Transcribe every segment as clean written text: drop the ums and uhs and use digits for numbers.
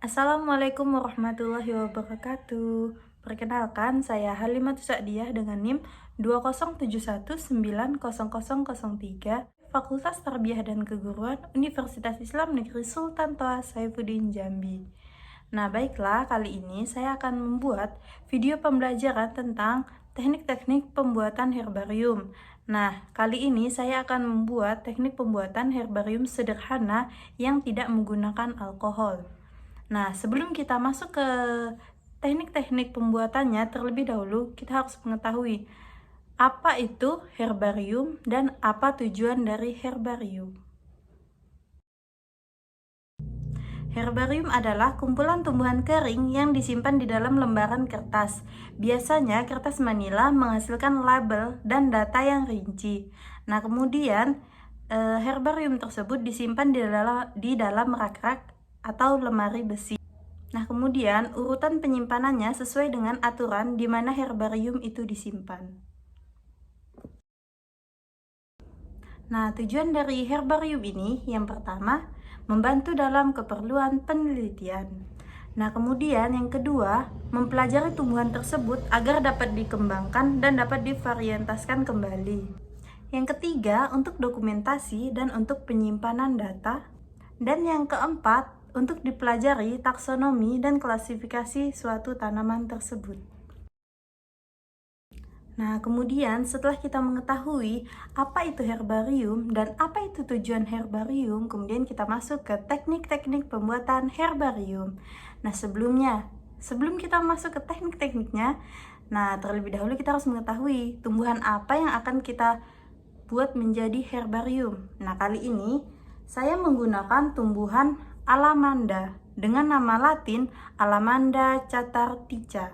Assalamualaikum warahmatullahi wabarakatuh. Perkenalkan, saya Halimatus Sa'diyah dengan NIM 207190003, Fakultas Tarbiyah dan Keguruan, Universitas Islam Negeri Sultan Toha Saifuddin Jambi. Nah, baiklah, kali ini saya akan membuat video pembelajaran tentang teknik-teknik pembuatan herbarium. Nah, kali ini saya akan membuat teknik pembuatan herbarium sederhana yang tidak menggunakan alkohol. Nah, sebelum kita masuk ke teknik-teknik pembuatannya, terlebih dahulu kita harus mengetahui apa itu herbarium dan apa tujuan dari herbarium. Herbarium adalah kumpulan tumbuhan kering yang disimpan di dalam lembaran kertas. Biasanya kertas manila menghasilkan label dan data yang rinci. Nah, kemudian herbarium tersebut disimpan di dalam rak-rak atau lemari besi. Nah, kemudian urutan penyimpanannya sesuai dengan aturan di mana herbarium itu disimpan. Nah, tujuan dari herbarium ini yang pertama, membantu dalam keperluan penelitian. Nah, kemudian yang kedua, mempelajari tumbuhan tersebut agar dapat dikembangkan dan dapat divariantaskan kembali. Yang ketiga, untuk dokumentasi dan untuk penyimpanan data. Dan yang keempat, untuk dipelajari taksonomi dan klasifikasi suatu tanaman tersebut. Nah, kemudian setelah kita mengetahui apa itu herbarium dan apa itu tujuan herbarium, kemudian kita masuk ke teknik-teknik pembuatan herbarium. Nah, sebelum kita masuk ke teknik-tekniknya, nah terlebih dahulu kita harus mengetahui tumbuhan apa yang akan kita buat menjadi herbarium. Nah, kali ini saya menggunakan tumbuhan alamanda dengan nama latin Alamanda catartica.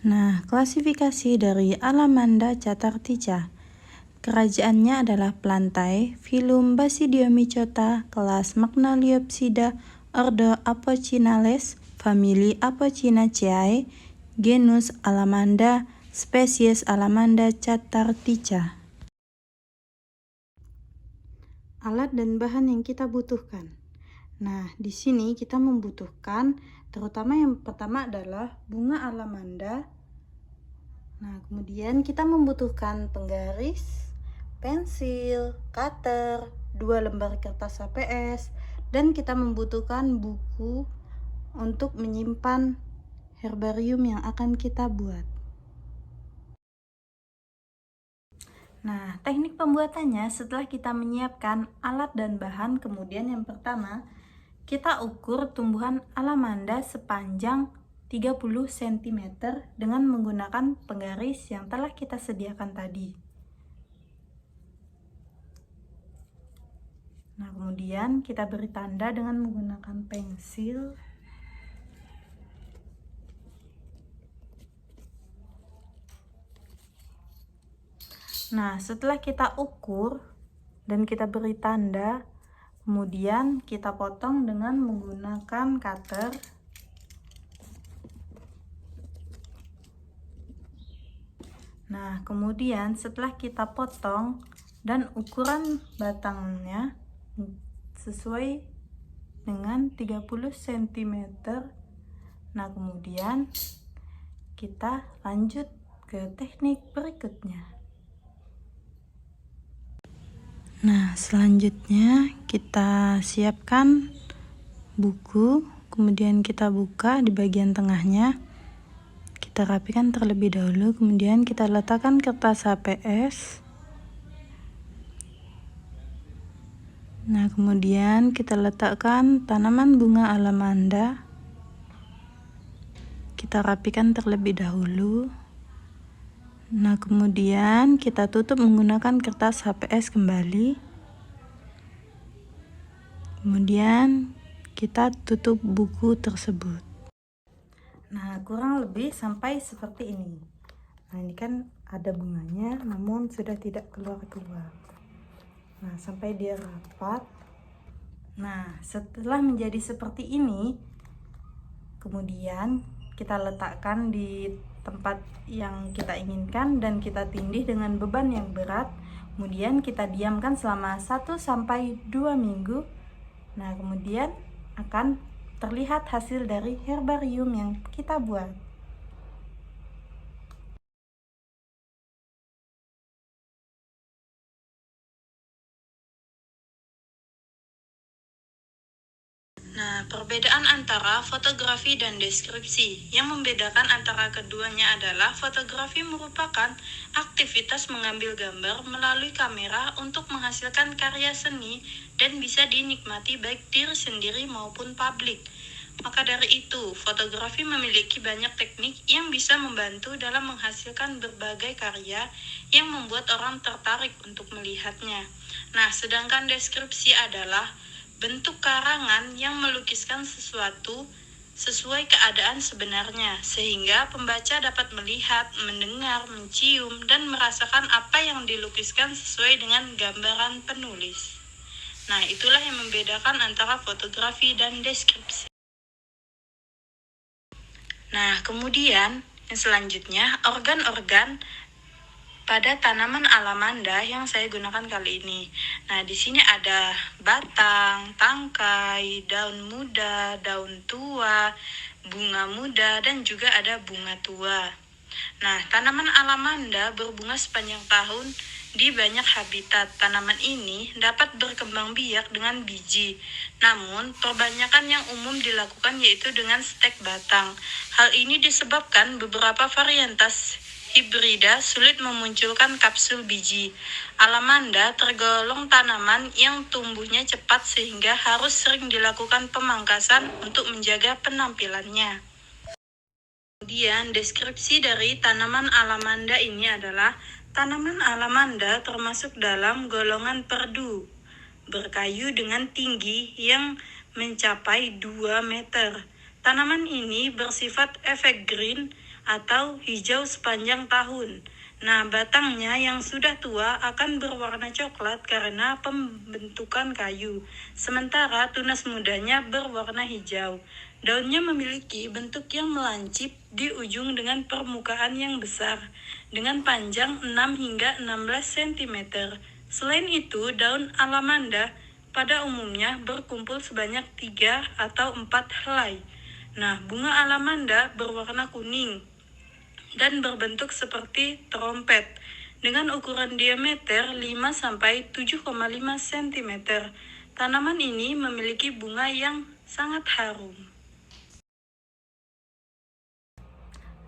Nah, klasifikasi dari Alamanda catartica. Kerajaannya adalah plantae, filum Basidiomycota, kelas Magnoliopsida, ordo Apocynaceae, famili Apocynaceae, genus Alamanda, spesies Alamanda catartica. Alat dan bahan yang kita butuhkan. Nah, di sini kita membutuhkan terutama yang pertama adalah bunga alamanda. Nah, kemudian kita membutuhkan penggaris, pensil, cutter, 2 lembar kertas HPS, dan kita membutuhkan buku untuk menyimpan herbarium yang akan kita buat. Nah, teknik pembuatannya setelah kita menyiapkan alat dan bahan, kemudian yang pertama, kita ukur tumbuhan alamanda sepanjang 30 cm dengan menggunakan penggaris yang telah kita sediakan tadi. Nah, kemudian kita beri tanda dengan menggunakan pensil. Nah, setelah kita ukur dan kita beri tanda, kemudian kita potong dengan menggunakan cutter. Nah, kemudian setelah kita potong dan ukuran batangnya sesuai dengan 30 cm. Nah, kemudian kita lanjut ke teknik berikutnya. Nah, selanjutnya kita siapkan buku, kemudian kita buka di bagian tengahnya. Kita rapikan terlebih dahulu, kemudian kita letakkan kertas HPS. Nah, kemudian kita letakkan tanaman bunga alamanda. Kita rapikan terlebih dahulu. Nah, kemudian kita tutup menggunakan kertas HPS kembali. Kemudian kita tutup buku tersebut. Nah, kurang lebih sampai seperti ini. Nah, ini kan ada bunganya namun sudah tidak keluar-keluar. Nah, sampai dia rapat. Nah, setelah menjadi seperti ini, kemudian kita letakkan di tempat yang kita inginkan dan kita tindih dengan beban yang berat Kemudian kita diamkan selama 1-2 minggu. Nah, kemudian akan terlihat hasil dari herbarium yang kita buat. Nah, perbedaan antara fotografi dan deskripsi. Yang membedakan antara keduanya adalah fotografi merupakan aktivitas mengambil gambar melalui kamera untuk menghasilkan karya seni dan bisa dinikmati baik diri sendiri maupun publik. Maka dari itu, fotografi memiliki banyak teknik yang bisa membantu dalam menghasilkan berbagai karya yang membuat orang tertarik untuk melihatnya. Nah, sedangkan deskripsi adalah bentuk karangan yang melukiskan sesuatu sesuai keadaan sebenarnya, sehingga pembaca dapat melihat, mendengar, mencium, dan merasakan apa yang dilukiskan sesuai dengan gambaran penulis. Nah, itulah yang membedakan antara fotografi dan deskripsi. Nah, kemudian yang selanjutnya, organ-organ pada tanaman alamanda yang saya gunakan kali ini. Nah, di sini ada batang, tangkai, daun muda, daun tua, bunga muda, dan juga ada bunga tua. Nah, tanaman alamanda berbunga sepanjang tahun di banyak habitat. Tanaman ini dapat berkembang biak dengan biji. Namun, perbanyakan yang umum dilakukan yaitu dengan stek batang. Hal ini disebabkan beberapa varietas hibrida sulit memunculkan kapsul biji. Alamanda tergolong tanaman yang tumbuhnya cepat sehingga harus sering dilakukan pemangkasan untuk menjaga penampilannya. Kemudian deskripsi dari tanaman alamanda ini adalah tanaman alamanda termasuk dalam golongan perdu, berkayu dengan tinggi yang mencapai 2 meter. Tanaman ini bersifat evergreen atau hijau sepanjang tahun. Nah, batangnya yang sudah tua akan berwarna coklat karena pembentukan kayu, sementara tunas mudanya berwarna hijau. Daunnya memiliki bentuk yang melancip di ujung dengan permukaan yang besar, dengan panjang 6 hingga 16 cm. Selain itu, daun alamanda pada umumnya berkumpul sebanyak 3 atau 4 helai. Nah, bunga alamanda berwarna kuning dan berbentuk seperti trompet dengan ukuran diameter 5-7,5 cm. Tanaman ini memiliki bunga yang sangat harum.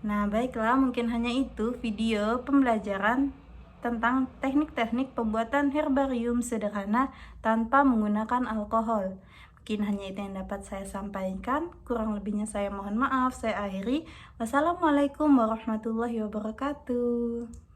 Nah, baiklah, mungkin hanya itu video pembelajaran tentang teknik-teknik pembuatan herbarium sederhana tanpa menggunakan alkohol. Mungkin hanya itu yang dapat saya sampaikan. Kurang lebihnya saya mohon maaf. Saya akhiri. Wassalamualaikum warahmatullahi wabarakatuh.